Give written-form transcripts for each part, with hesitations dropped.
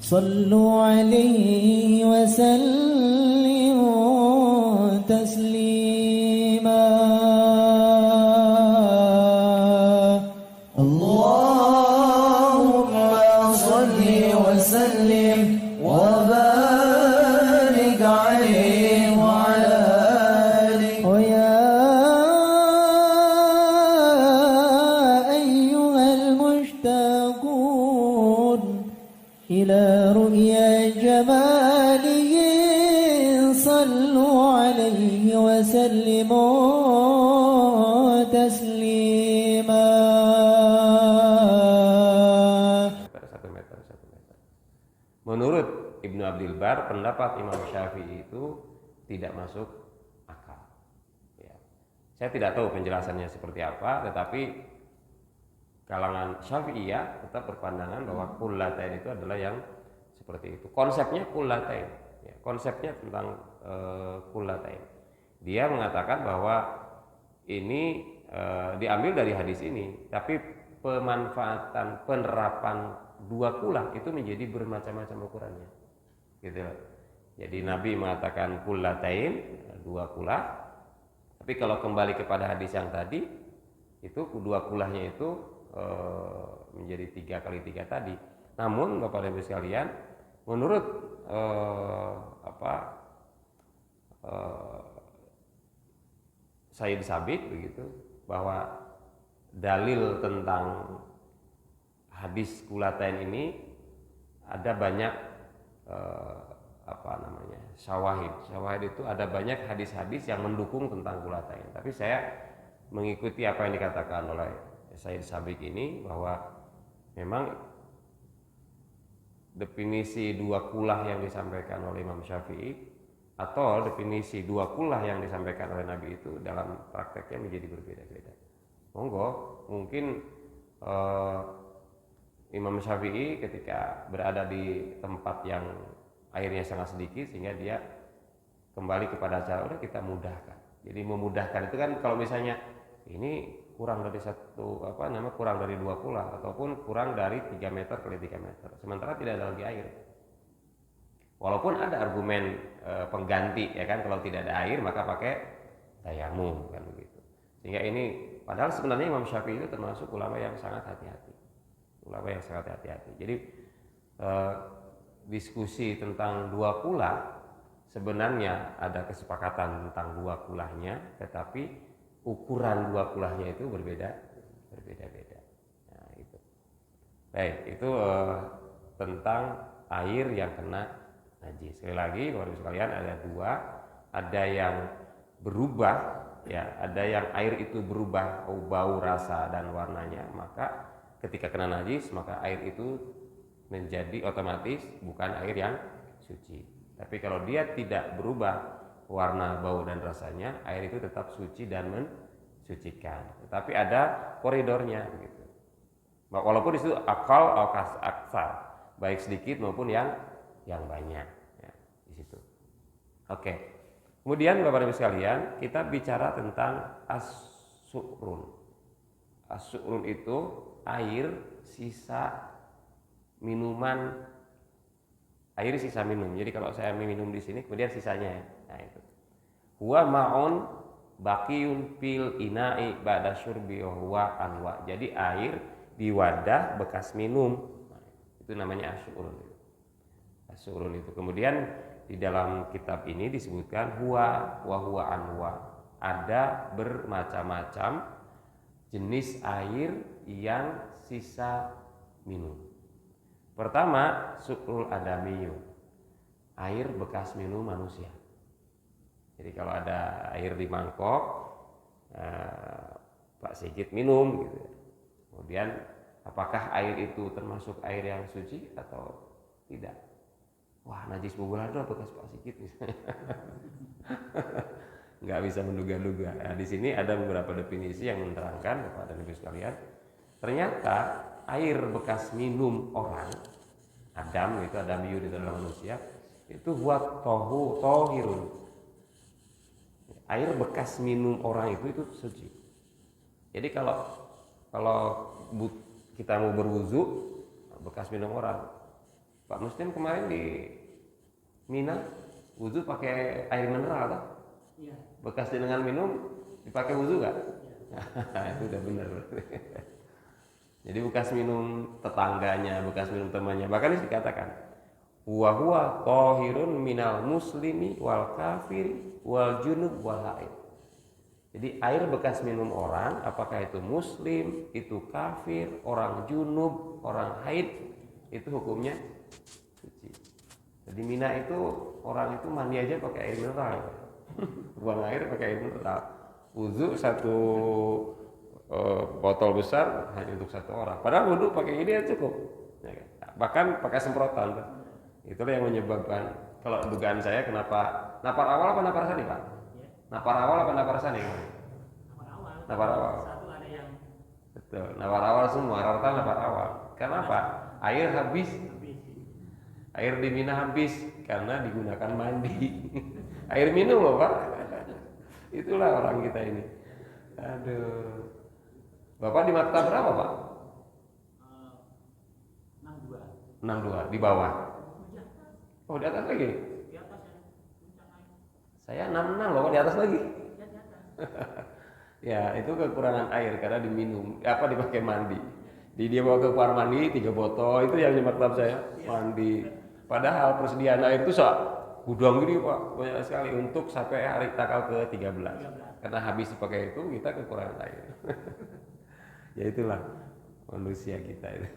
صلوا عليه وسلموا تسليما اللهم صل وسلم وبارك عليه وعلى آله ويا أيها المشتاقون إلى رؤيا جماله صلوا عليه وسلموا تسليما. Satu meter. Menurut Ibnu Abdil Bar, pendapat Imam Syafi'i itu tidak masuk akal. Ya. Saya tidak tahu penjelasannya seperti apa, tetapi kalangan Syafi'iyah tetap berpandangan bahwa kullatain itu adalah yang seperti itu. Konsepnya kullatain, ya, konsepnya tentang kullatain. Dia mengatakan bahwa ini diambil dari hadis ini, tapi pemanfaatan penerapan dua kulah itu menjadi bermacam-macam ukurannya, gitu. Jadi Nabi mengatakan kullatain, dua kulah. Tapi kalau kembali kepada hadis yang tadi, itu dua kulahnya itu menjadi 3 kali 3 tadi. Namun Bapak Ibu sekalian, menurut Sayyid Sabit begitu, bahwa dalil tentang hadis kullatain ini ada banyak syawahid. Syawahid itu ada banyak hadis-hadis yang mendukung tentang kullatain. Tapi saya mengikuti apa yang dikatakan oleh Sayyid Sabit ini, bahwa memang definisi dua kulah yang disampaikan oleh Imam Syafi'i atau definisi dua kulah yang disampaikan oleh Nabi itu dalam prakteknya menjadi berbeda-beda. Monggo, mungkin Imam Syafi'i ketika berada di tempat yang airnya sangat sedikit sehingga dia kembali kepada cara udah kita mudahkan. Jadi memudahkan itu kan kalau misalnya ini kurang dari kurang dari 2 kulah ataupun kurang dari 3 meter kali 3 meter, sementara tidak ada lagi air. Walaupun ada argumen pengganti, ya kan, kalau tidak ada air maka pakai tayamum, kan begitu. Sehingga ini padahal sebenarnya Imam Syafi'i itu termasuk ulama yang sangat hati-hati. Jadi diskusi tentang 2 kulah sebenarnya ada kesepakatan tentang 2 kulahnya, tetapi ukuran 2 kulahnya itu berbeda-beda. Nah, itu. Baik, itu tentang air yang kena najis. Sekali lagi, Bapak Ibu sekalian, ada 2, ada yang berubah, ya, ada yang air itu berubah bau, rasa dan warnanya, maka ketika kena najis maka air itu menjadi otomatis bukan air yang suci. Tapi kalau dia tidak berubah warna, bau dan rasanya, air itu tetap suci dan mensucikan. Tetapi ada koridornya begitu. Walaupun di situ akal aksar, baik sedikit maupun yang banyak, ya, di situ. Oke. Kemudian Bapak Ibu sekalian, kita bicara tentang as-su'run. As-su'run itu air sisa minuman, air sisa minum. Jadi kalau saya minum di sini kemudian sisanya, ya. Nah, itu. Huwa ma'un baqiyun fil ina'i ba'da syurbi huwa anwa. Jadi air di wadah bekas minum. Nah, itu namanya as-su'run. As-su'run itu. Kemudian di dalam kitab ini disebutkan huwa wa huwa anwa. Ada bermacam-macam jenis air yang sisa minum. Pertama, su'rul adamiyun, air bekas minum manusia. Jadi kalau ada air di mangkok, Pak Sigit minum gitu. Kemudian apakah air itu termasuk air yang suci atau tidak? Wah, najis bubulado bekas Pak Sigit misalnya. Nggak bisa menduga-duga. Nah, di sini ada beberapa definisi yang menerangkan kepada Ibu sekalian. Ternyata air bekas minum orang, Adam itu Adamiyu di dalam manusia, itu buat tohirun. Air bekas minum orang itu suci. Jadi kalau kita mau berwudu bekas minum orang, Pak Muslim kemarin di Mina wudhu pakai air mineral kan? Iya. Bekas dengan minum dipakai wudhu gak? Itu udah bener. Jadi bekas minum tetangganya, bekas minum temannya, bahkan ini dikatakan huwa tahirun minal muslimi wal kafiri wal junub wal haid. Jadi air bekas minum orang, apakah itu muslim, itu kafir, orang junub, orang haid, itu hukumnya suci. Jadi Mina itu orang itu mandi aja pakai air mineral, buang air pakai air mineral. Wudhu satu botol besar hanya untuk satu orang. Padahal wudhu pakai ini ya cukup. Bahkan pakai semprotan. Itulah yang menyebabkan, kalau dugaan saya kenapa napar awal apa napar sani Pak? Napar awal apa napar sani? Napar awal. Satu ada yang Betul, napar awal semua, rata-rata napar awal. Kenapa? Air habis. Air di Mina habis karena digunakan mandi. Air minum loh Pak. Itulah orang kita ini. Aduh. Bapak di maktab berapa Pak? 62 di bawah. Oh di atas lagi? di atas ya. Saya 66 loh, di atas lagi. Ya itu kekurangan air karena diminum, dipakai mandi. Dia bawa ke kamar mandi 3 botol, itu yang di maktab saya mandi. Padahal persediaan air itu gudang gini Pak, banyak sekali untuk sampai hari tanggal ke-13. Karena habis dipakai itu kita kekurangan air. Ya itulah manusia kita itu.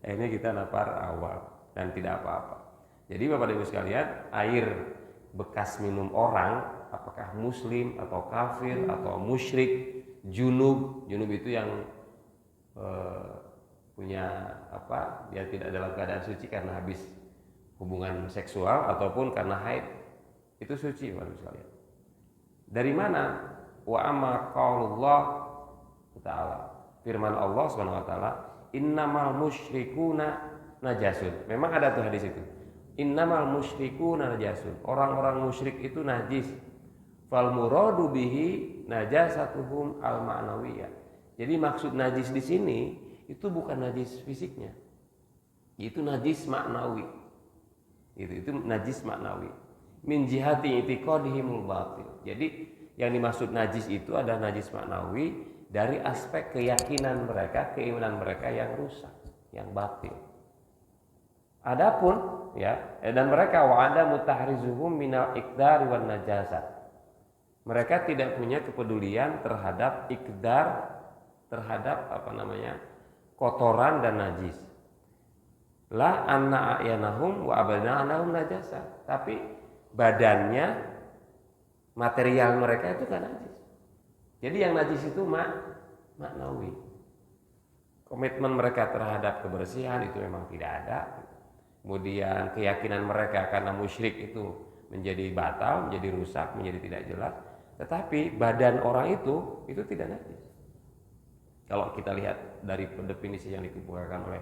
Akhirnya kita napar awal dan tidak apa-apa. Jadi Bapak Ibu sekalian, air bekas minum orang, apakah muslim atau kafir atau musyrik, junub itu yang punya dia tidak dalam keadaan suci karena habis hubungan seksual ataupun karena haid, itu suci Bapak Ibu sekalian. Dari mana? Wa amma qaulullah ta'ala, firman Allah Subhanahu wa taala, innamal musyrikuna najasun. Memang ada tuh hadis itu. Innamal musyrikuna najasun. Orang-orang musyrik itu najis. Fal muradu bihi najasatuhum al ma'nawiyah. Jadi maksud najis di sini itu bukan najis fisiknya. Itu najis maknawi. Itu najis maknawi. Min jihati itiqadihimul batil. Jadi yang dimaksud najis itu adalah najis maknawi dari aspek keyakinan mereka, keimanan mereka yang rusak, yang batil. Adapun dan mereka wa'ada mutahrizuhum minal iqdar wan najasat. Mereka tidak punya kepedulian terhadap iqdar, terhadap kotoran dan najis. La anna a'yanahum wa abdanahum najasa. Tapi badannya, material mereka itu kan najis. Jadi yang najis itu maknawi. Komitmen mereka terhadap kebersihan itu memang tidak ada. Kemudian keyakinan mereka karena musyrik itu menjadi batal, menjadi rusak, menjadi tidak jelas. Tetapi badan orang itu tidak najis. Kalau kita lihat dari definisi yang dikemukakan oleh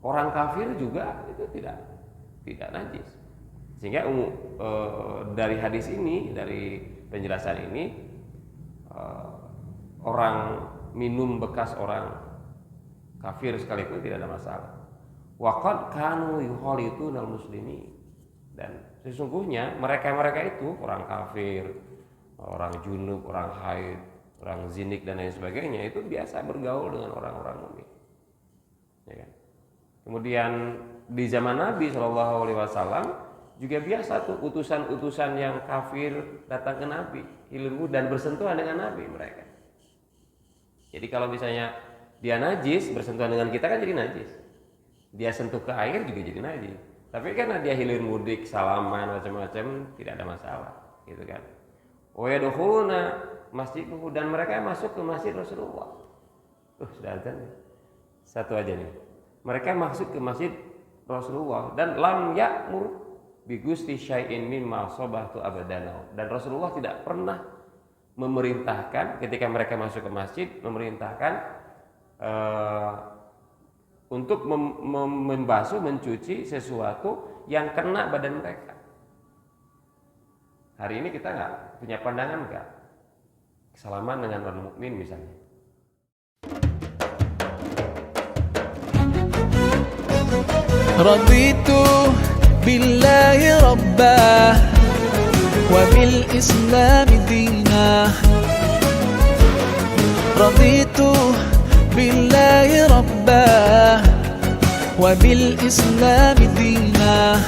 orang kafir juga itu tidak najis. Sehingga dari hadis ini, dari penjelasan ini, orang minum bekas orang kafir sekalipun tidak ada masalah. Waqad kanu yukhalituna al-muslimin, dan sesungguhnya mereka itu orang kafir, orang junub, orang haid, orang zinik dan lain sebagainya itu biasa bergaul dengan orang-orang mukmin. Ya kan? Kemudian di zaman Nabi SAW juga biasa tuh utusan-utusan yang kafir datang ke Nabi, ilmu dan bersentuhan dengan Nabi mereka. Jadi kalau misalnya dia najis bersentuhan dengan kita kan jadi najis. Dia sentuh ke air juga jadi najis. Tapi karena dia hilir mudik, salaman macam-macam tidak ada masalah, gitu kan. Wa yadkhuluna masjidahu, dan mereka masuk ke masjid Rasulullah. Sudah azan nih. Satu aja nih. Mereka masuk ke masjid Rasulullah dan lam ya'mur bi gusti syai'in mimma sabahtu abadana. Dan Rasulullah tidak pernah memerintahkan ketika mereka masuk ke masjid, memerintahkan untuk membasuh, mencuci sesuatu yang kena badan mereka. Hari ini kita nggak punya pandangan nggak salaman dengan orang mukmin misalnya. رضيت بالله ربا وبالإسلام دينا رضيت بالله ربا وبالإسلام دينا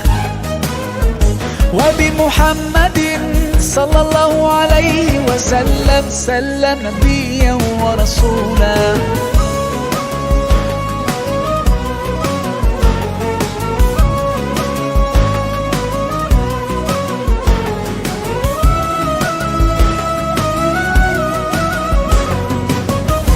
وبمحمد صلى الله عليه وسلم سلم نبيا ورسولا